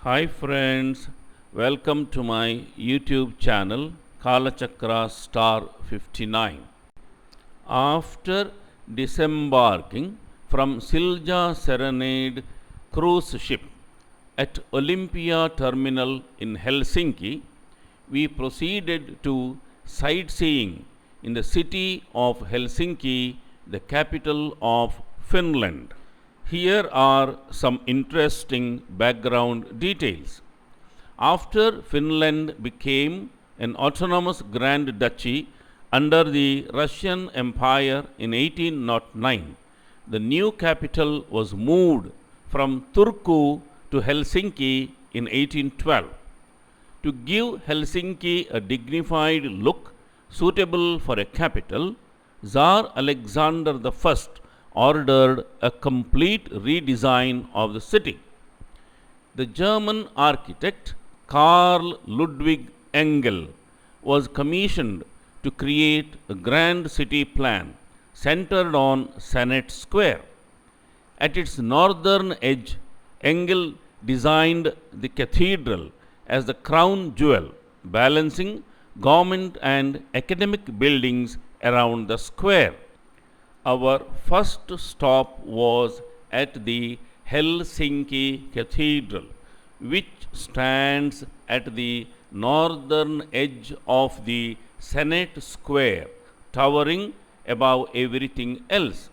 Hi friends, welcome to my YouTube channel Kalachakra Star 59. After disembarking from SILJA Serenade cruise ship at Olympia Terminal in Helsinki, we proceeded to sightseeing in the city of Helsinki, the capital of Finland. Here are some interesting background details. After Finland became an autonomous Grand Duchy under the Russian Empire in 1809, the new capital was moved from Turku to Helsinki in 1812. To give Helsinki a dignified look suitable for a capital, Tsar Alexander I ordered a complete redesign of the city. The German architect Carl Ludvig Engel was commissioned to create a grand city plan centered on Senate Square. At its northern edge, Engel designed the cathedral as the crown jewel, balancing government and academic buildings around the square. Our first stop was at the Helsinki Cathedral, which stands at the northern edge of the Senate Square, towering above everything else.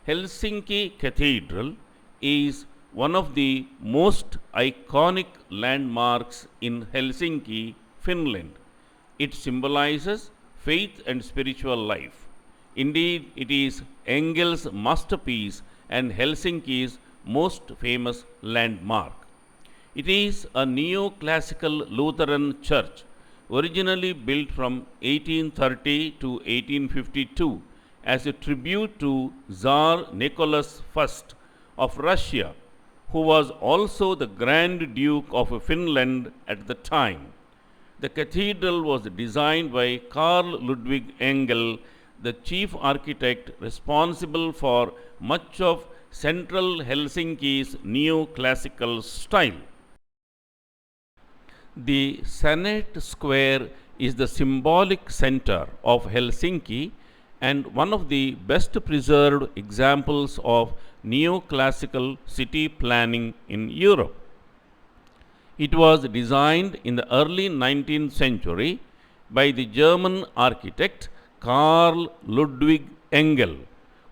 Helsinki Cathedral is one of the most iconic landmarks in Helsinki, Finland. It symbolizes faith and spiritual life. Indeed, it is Engel's masterpiece and Helsinki's most famous landmark. It is a Neoclassical Lutheran church, originally built from 1830 to 1852 as a tribute to Tsar Nicholas I of Russia, who was also the Grand Duke of Finland at the time. The cathedral was designed by Carl Ludvig Engel, the chief architect responsible for much of central Helsinki's neoclassical style. The Senate Square is the symbolic center of Helsinki and one of the best preserved examples of neoclassical city planning in Europe. It was designed in the early 19th century by the German architect Carl Ludvig Engel,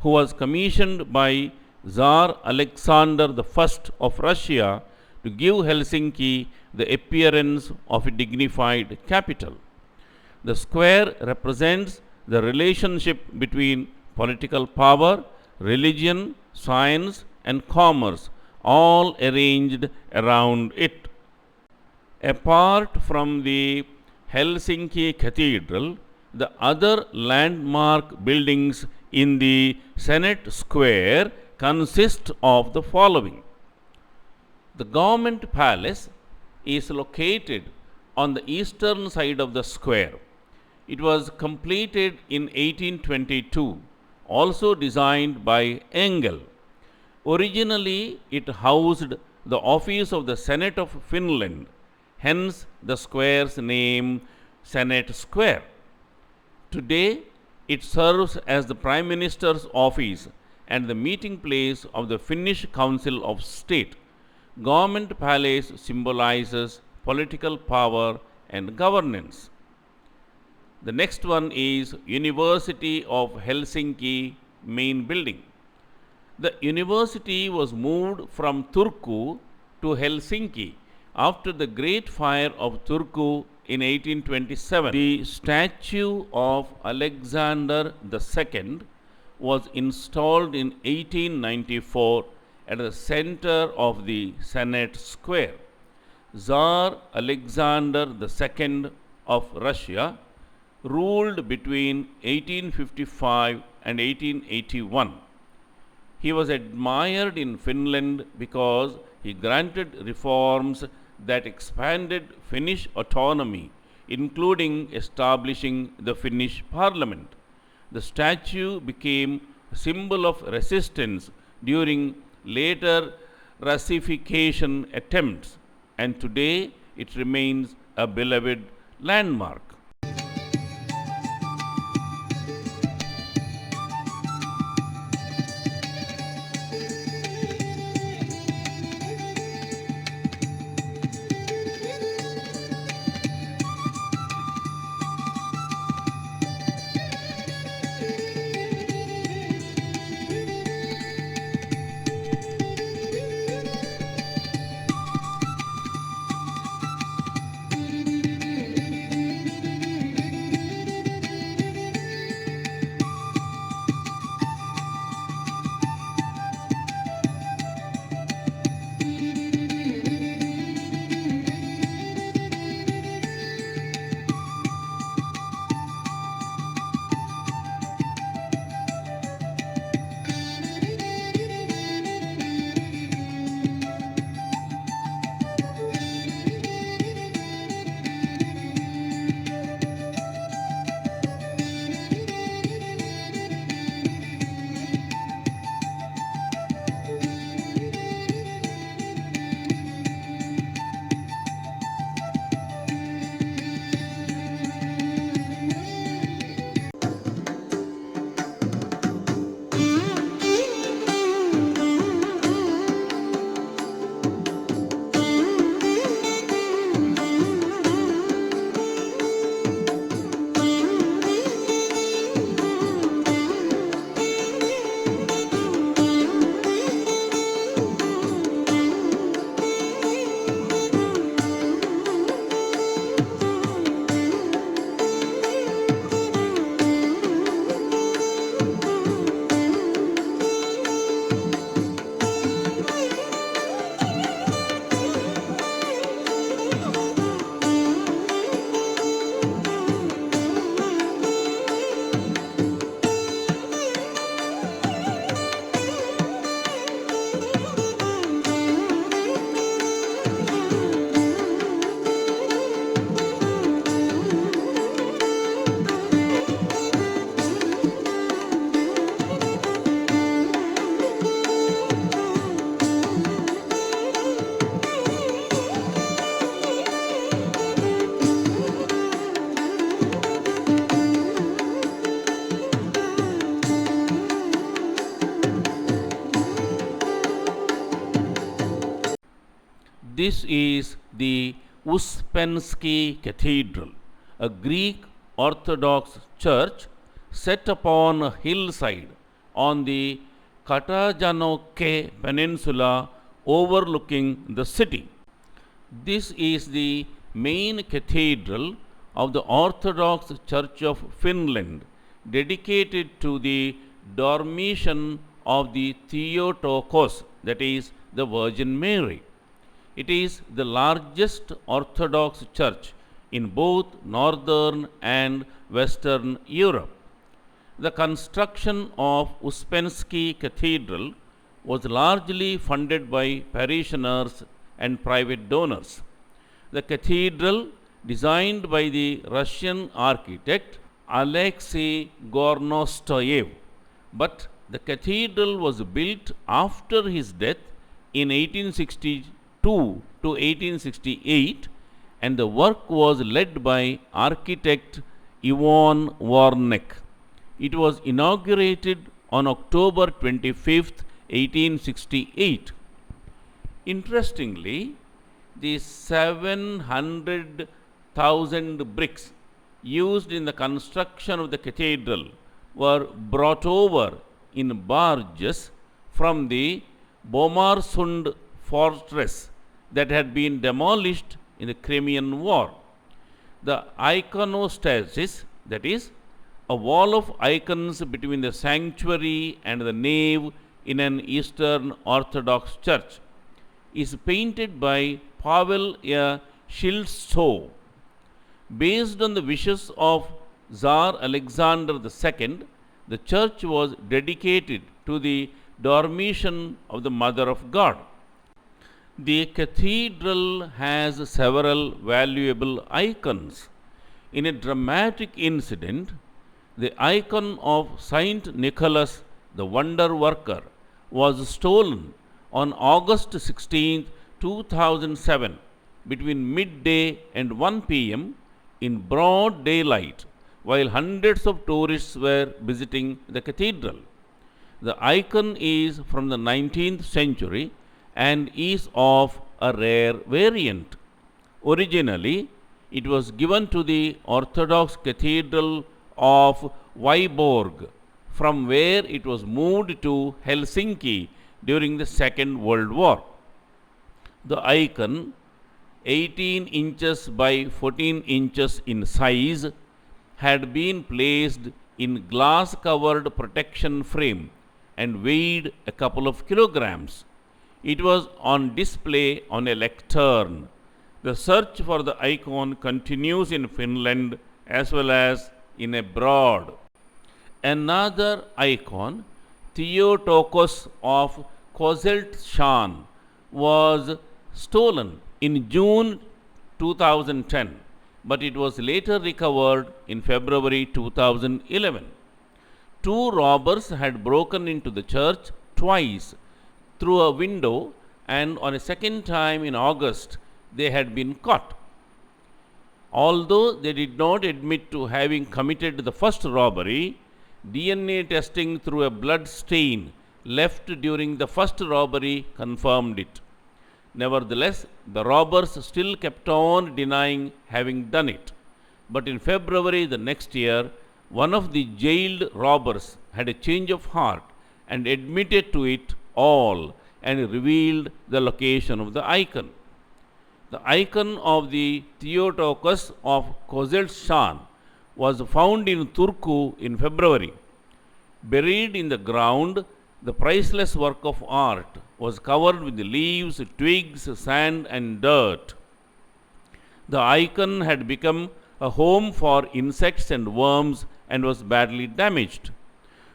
who was commissioned by Tsar Alexander I of Russia to give Helsinki the appearance of a dignified capital. The square represents the relationship between political power, religion, science, and commerce, all arranged around it. Apart from the Helsinki Cathedral, the other landmark buildings in the Senate Square consist of the following. The Government Palace is located on the eastern side of the square. It was completed in 1822, also designed by Engel. Originally, it housed the office of the Senate of Finland, hence the square's name Senate Square. Today, it serves as the Prime Minister's office and the meeting place of the Finnish Council of State. Government Palace symbolizes political power and governance. The next one is University of Helsinki main building. The university was moved from Turku to Helsinki after the Great Fire of Turku in 1827. The statue of Alexander II was installed in 1894 at the center of the Senate Square. Tsar Alexander II of Russia ruled between 1855 and 1881. He was admired in Finland because he granted reforms that expanded Finnish autonomy, including establishing the Finnish parliament. The statue became a symbol of resistance during later Russification attempts. and today it remains a beloved landmark. This is the Uspenski Cathedral, a Greek Orthodox church set upon a hillside on the Katajanoke Peninsula overlooking the city. This is the main cathedral of the Orthodox Church of Finland, dedicated to the Dormition of the Theotokos, that is, the Virgin Mary. It is the largest Orthodox church in both Northern and Western Europe. The construction of Uspenski Cathedral was largely funded by parishioners and private donors. The cathedral, designed by the Russian architect Alexei Gornostoyev, but the cathedral was built after his death in 1862 to 1868, and the work was led by architect Ivan Warnek. It was inaugurated on October 25th, 1868. Interestingly, the 700,000 bricks used in the construction of the cathedral were brought over in barges from the Bomarsund fortress that had been demolished in the Crimean War. The iconostasis, that is, a wall of icons between the sanctuary and the nave in an Eastern Orthodox church, is painted by Pavel Shiltsov. Based on the wishes of Tsar Alexander II, the church was dedicated to the Dormition of the Mother of God. The cathedral has several valuable icons. In a dramatic incident, the icon of Saint Nicholas the Wonder Worker was stolen on August 16, 2007 between midday and 1 p.m. in broad daylight, while hundreds of tourists were visiting the cathedral. The icon is from the 19th century and is of a rare variant. Originally, it was given to the Orthodox Cathedral of Viborg, from where it was moved to Helsinki during the Second World War. The icon, 18 inches by 14 inches in size, had been placed in glass-covered protection frame and weighed a couple of kilograms. It was on display on a lectern. The search for the icon continues in Finland as well as in abroad. Another icon, Theotokos of Kozeltshan, was stolen in June 2010, but it was later recovered in February 2011. Two robbers had broken into the church twice through a window, and on a second time in August they had been caught. Although they did not admit to having committed the first robbery, DNA testing through a blood stain left during the first robbery confirmed it. Nevertheless, the robbers still kept on denying having done it. But in February the next year, one of the jailed robbers had a change of heart and admitted to it all and revealed the location of the icon. The icon of the Theotokos of Kozeltshan was found in Turku in February. Buried in the ground, the priceless work of art was covered with leaves, twigs, sand, and dirt. The icon had become a home for insects and worms and was badly damaged.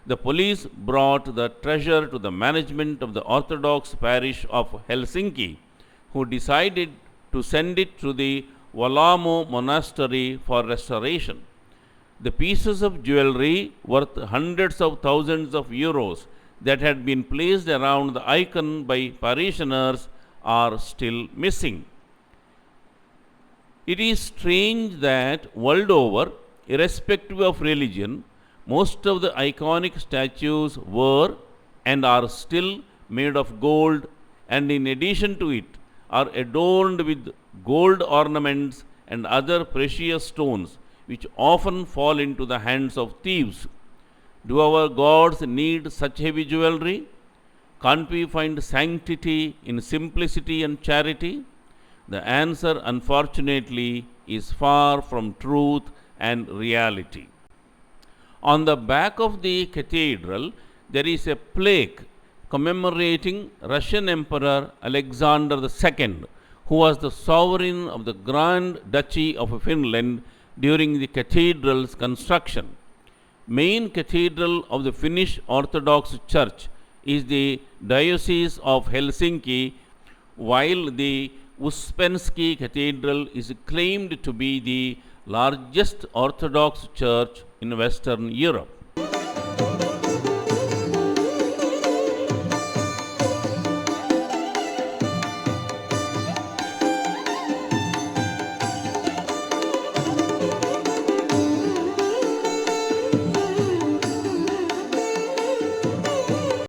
The police brought the treasure to the management of the Orthodox parish of Helsinki, who decided to send it to the Valamo monastery for restoration. The pieces of jewelry worth hundreds of thousands of euros that had been placed around the icon by parishioners are still missing. It is strange that world over, irrespective of religion, most of the iconic statues were and are still made of gold, and in addition to it, are adorned with gold ornaments and other precious stones, which often fall into the hands of thieves. Do our gods need such heavy jewelry? Can't we find sanctity in simplicity and charity? The answer, unfortunately, is far from truth and reality. On the back of the cathedral, there is a plaque commemorating Russian Emperor Alexander II, who was the sovereign of the Grand Duchy of Finland during the cathedral's construction. Main cathedral of the Finnish Orthodox Church is the Diocese of Helsinki, while the Uspenski Cathedral is claimed to be the largest Orthodox church in Western Europe.